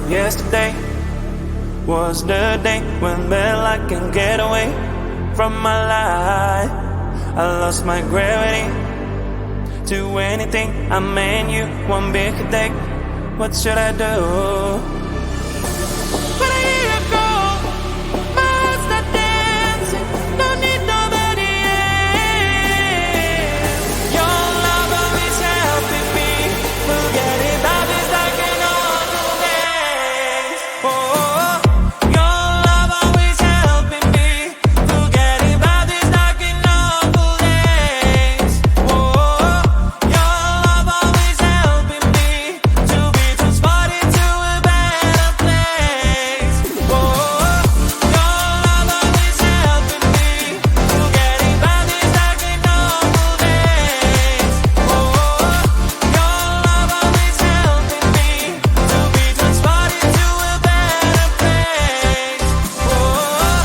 Yesterday was the day when I can get away from my life. I lost my gravity to anything. I mean you one big day. What should I do? When I hear you go, my heart start dancing. Don't need nobody else. Your love always helping me forget about this like an old days. Oh, your love always helping me forget about this like an old days. Oh, your love always helping me to be transported to a better place. Oh, your love always helping me forget about this like an old days. Oh, your love always helping me to be transported to a better place. Oh,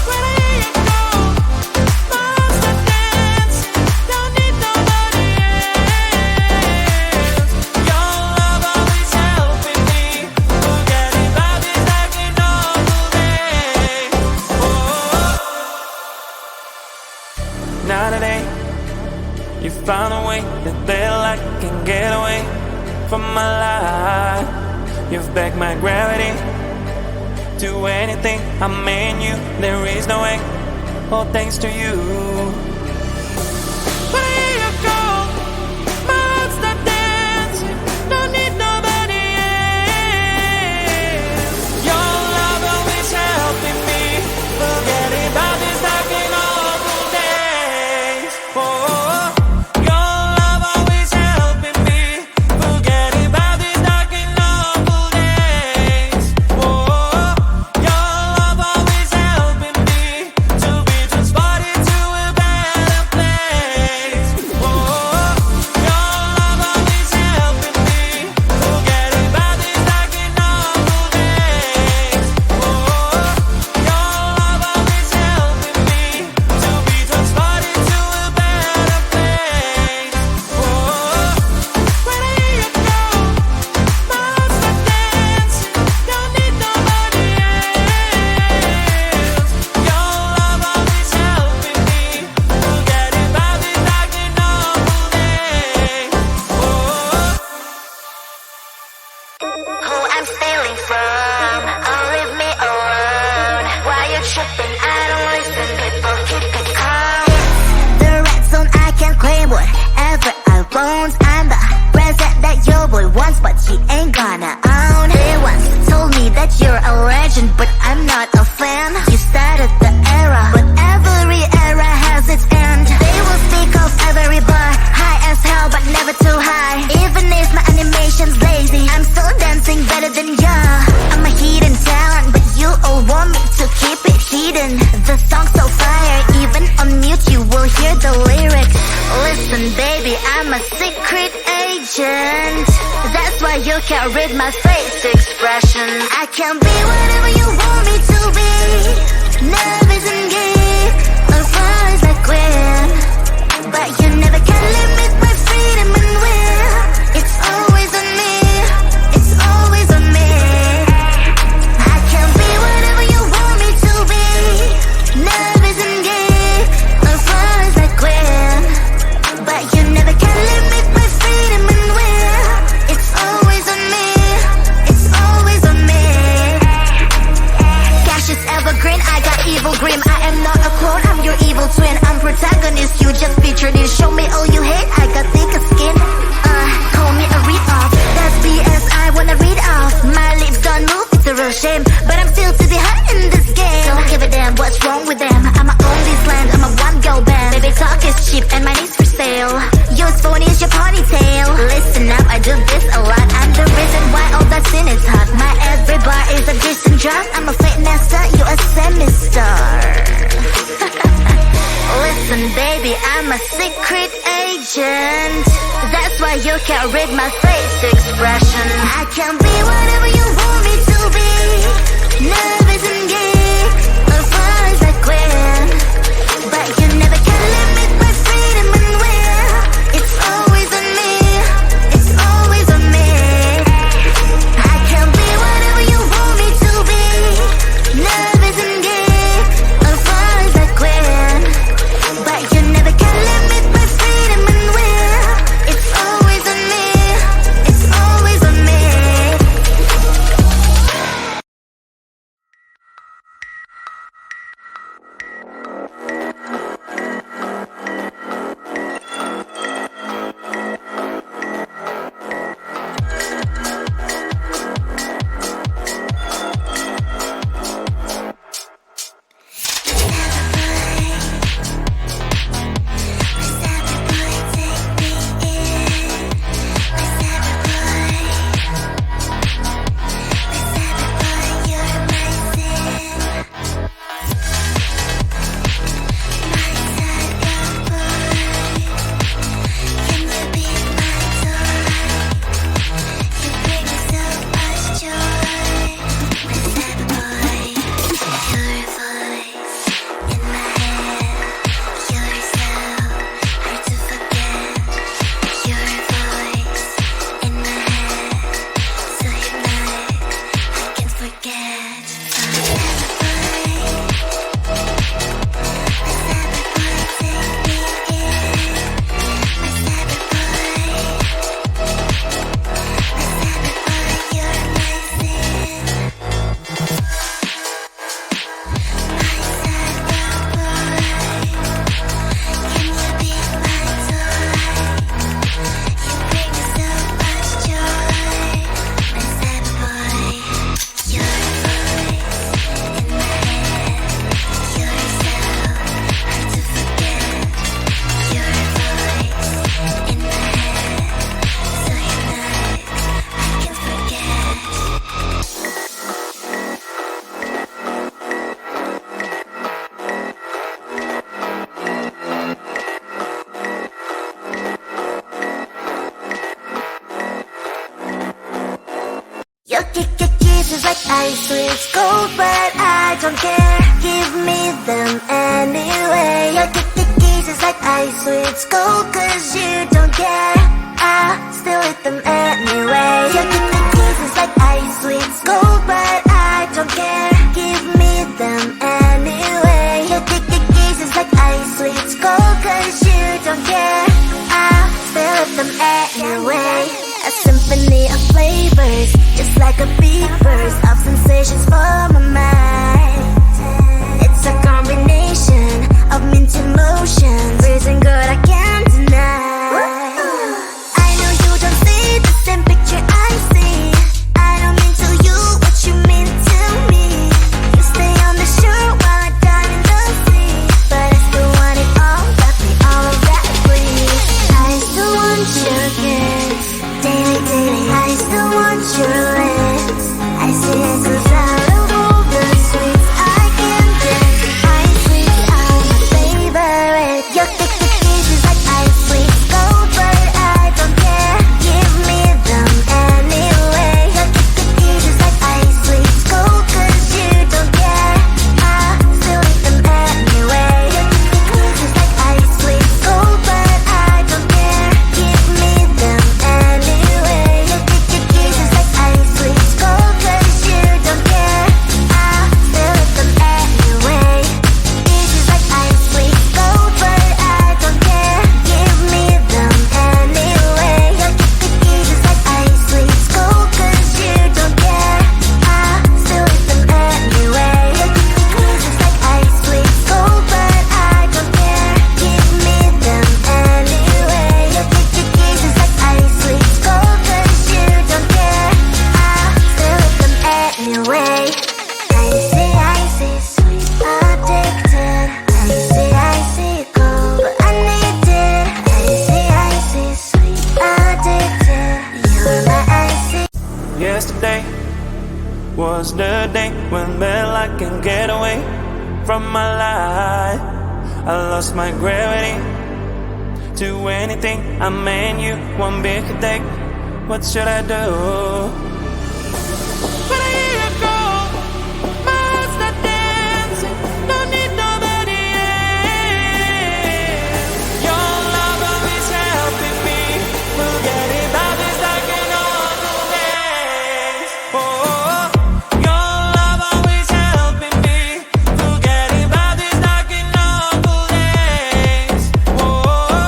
when I hear you go, my heart start dancing. Don't need nobody else. Your love always helping me forget about this like an old days. Oh, now today you found a way that I can get away from my life. You've begged my gravity to anything. I mean you, there is no way. All thanks to you. When I hear you go, my heart start dancing. Don't need nobody else. Your love always helping me forget about this like an old days. Oh, your love always helping me forget about this like an old days. Oh, your love always helping me to be transported to a better place. Oh, your love always helping me forget about this like an old days. Oh, your love always helping me to be transported to a better place. Oh, when I hear you go, my heart start dancing. Don't need nobody else. Your love always helping me forget about this like an old days. Oh. Who I'm stealing from, oh leave me alone. Why you tripping? I don't listen, people keep it calm. The red zone, I can claim whatever I want. I'm the present that your boy wants, but he ain't gonna own. They once told me that you're a legend, but I'm not a fan. You started the era, but every era has its end. They will speak of every bar, high as hell, but never too high. Even if my animation's lazy, I'm still dancing better than ya. I'm a hidden talent, but you all want me to keep it hidden. The song's so fire, even on mute you will hear the lyrics. Listen baby, I'm a secret agent. That's why you can't read my face expression. I can be whatever you want me to be. Nervous and gay, or far as I can. But you never can limit my freedom and will. It's always on me, it's always on me. I can be whatever you want me to be. Nervous and gay, or far as I can. But you never can limit my freedom and will. It's always on me, it's always on me. Cash is evergreen, I got evil grim. I am not a clone, I'm your evil twin. I'm protagonist, you just featured in. Show me all you hate, I got thicker skin. Call me a read-off, that's BS I wanna read off. My lips don't move, it's a real shame, but I'm still to be hot in this game. Don't give a damn what's wrong with them. I'ma own this land, I'm a one-girl band. Baby talk is cheap and mine is for sale. Yours phone is your ponytail. Listen up, I do this a lot. I'm the reason why all that sin is hot. My every bar is a decent drop. I'm a fake master, you a semi-star. Listen baby, I'm a secret agent. That's why you can't read my face expression. I can be whatever you want me to be. Nervous and gay, or far as I can. But you never can limit my freedom and will. It's always on me, it's always on me. I can be whatever Your kisses like ice, sweet gold, but I don't care. Give me them anyway. Your kisses like ice, sweet gold, 'cause you don't care. I still eat them anyway. Your kisses like ice, sweet gold, but I don't care. Give me them anyway. Your kisses like ice, sweet gold, 'cause you don't care. I still eat them anyway. A symphony of flavors, just like a big burst of sensations for my mind. It's a combination of mint emotions, freezing good I can't deny. I know you don't see the same picture I see. I don't mean to you what you mean to me. You stay on the shore while I dive in the sea, but I still want it all, got me all of that please. I still want your kiss, daily, daily, I still want your lips. I see it 'cause out of all the sweets I can get, ice sweets are my favorite. Your kisses like ice sweets gold, but I don't care. Give me them anyway. Your kisses like ice sweets gold, 'cause you don't care. I still eat them anyway. Your kisses like ice sweets gold, but I don't care. Give me them anyway. Your kisses like ice sweets gold, 'cause you don't care. I still eat them anyway. Kisses like ice sweets gold, but I don't care. Give me them anyway. Your kisses like ice sweets gold, 'cause you don't care. I still eat them anyway. Your kisses like ice sweets gold, but I don't care. Give me them anyway. Your kisses like ice sweets gold, 'cause you don't care. I still eat them anyway. Icy, sweet, addicted. Icy, gold, but I need it. Icy, sweet, addicted. You're my icy. Yesterday was the day when well I can get away from my life. I lost my gravity to anything. I mean you one big day. What should I do? When I hear you go, my heart's not dancing. Don't need nobody else. Your love always helping me. Forget about this like an awful days. Oh, your love always helping me. Forget about this like an awful days. Oh,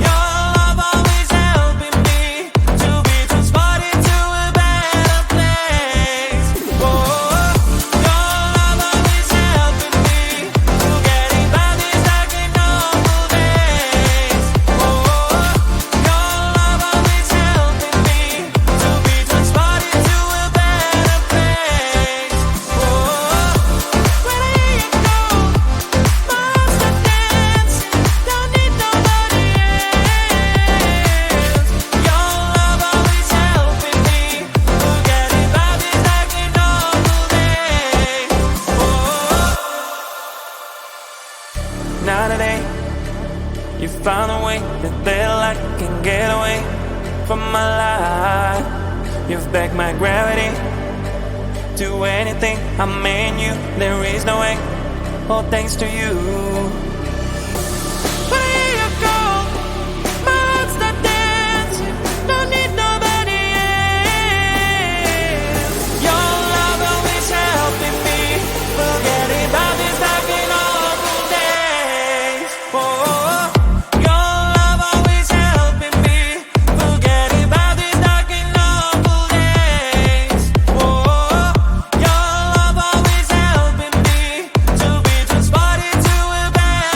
your love always helping me to be transported to a better place. Oh, your love always helping me. Forget about this like an awful days. Oh, your love always helping me to be transported to a better place. Oh, when I hear you go, my heart's not dancing. Don't need nobody else. Your love always helping me. Forget about this like an awful days. Oh, now today you found a way that feel like I can get away from my life. You've begged my gravity to anything. I mean you, there is no way. All thanks to you. When I hear you go, my heart's not dancing. Don't need nobody else. Your love always helping me. Forget about this like an awful days. Oh, your love always helping me. Forget about this like an awful days. Oh, your love always helping me to be transported to a better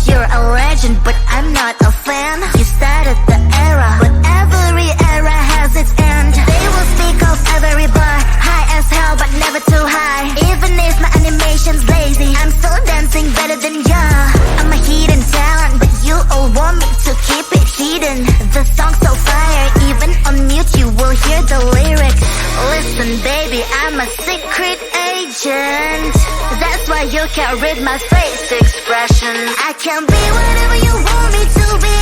You're a legend, but I'm not a fan. You started the era, but every era has its end. They will speak of every bar, high as hell, but never too high. Even if my animation's lazy, I'm still dancing better than ya. I'm a hidden talent, but you all want me to keep it hidden. The song's so fire, even on mute you will hear the lyrics. Listen baby, I'm a secret agent. That's why you can't read my face expression. I can be whatever you want me to be.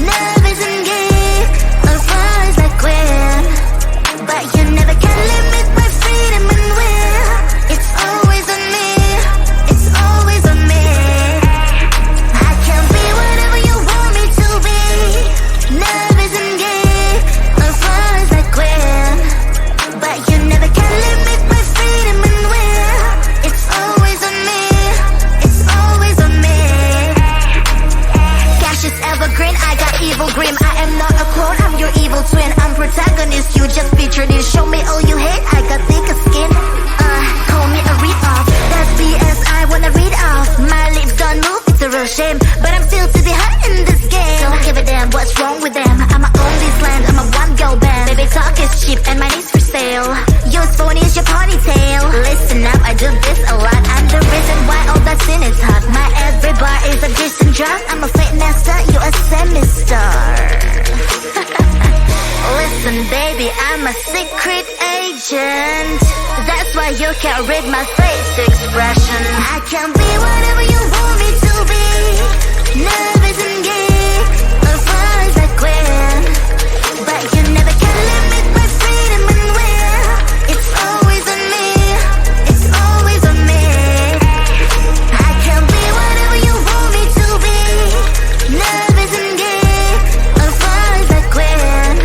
Nervous and gay, as far as I quit. But you never can limit my freedom and will. It's always on me, it's always on me. I can be whatever you want me to be. Nervous and gay, as far as I quit. But you never can limit my freedom and will. It's always on me, it's always on me. Cash is evergreen, I got evil grim. I am not a clone, I'm your evil twin. I'm protagonist, you just featured in. Show me all you hate, I got thicker skin. Call me a read-off, that's BS I wanna read off. My lips don't move, it's a real shame, but I'm still to be hot in this game. Don't give a damn what's wrong with them. I'ma own this land, I'm a one-girl band. Baby talk is cheap and my name's for sale. Your phone is your ponytail. Listen up, I do this a lot. I'm the reason why all that sin is hot. My every bar is a decent drop. I'm a fitness star, you a semi-star. Listen baby, I'm a secret agent. That's why you can't read my face expression. I can be whatever you want me to be. Nervous and gay, as far as I quit. But you never can limit my freedom and will. It's always on me, it's always on me. I can be whatever you want me to be. Nervous and gay, as far as I quit.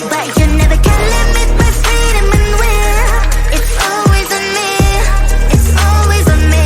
But you never can limit my freedom and will. It's always on me, it's always on me.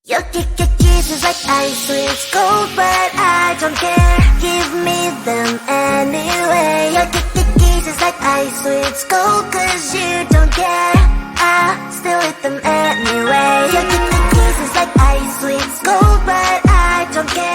Your kisses like ice, it's cold, but I don't care. Give me them anyway. Your kisses like ice, it's cold, cause you don't care. I still eat them anyway. Your kisses like ice, it's cold, but I don't care.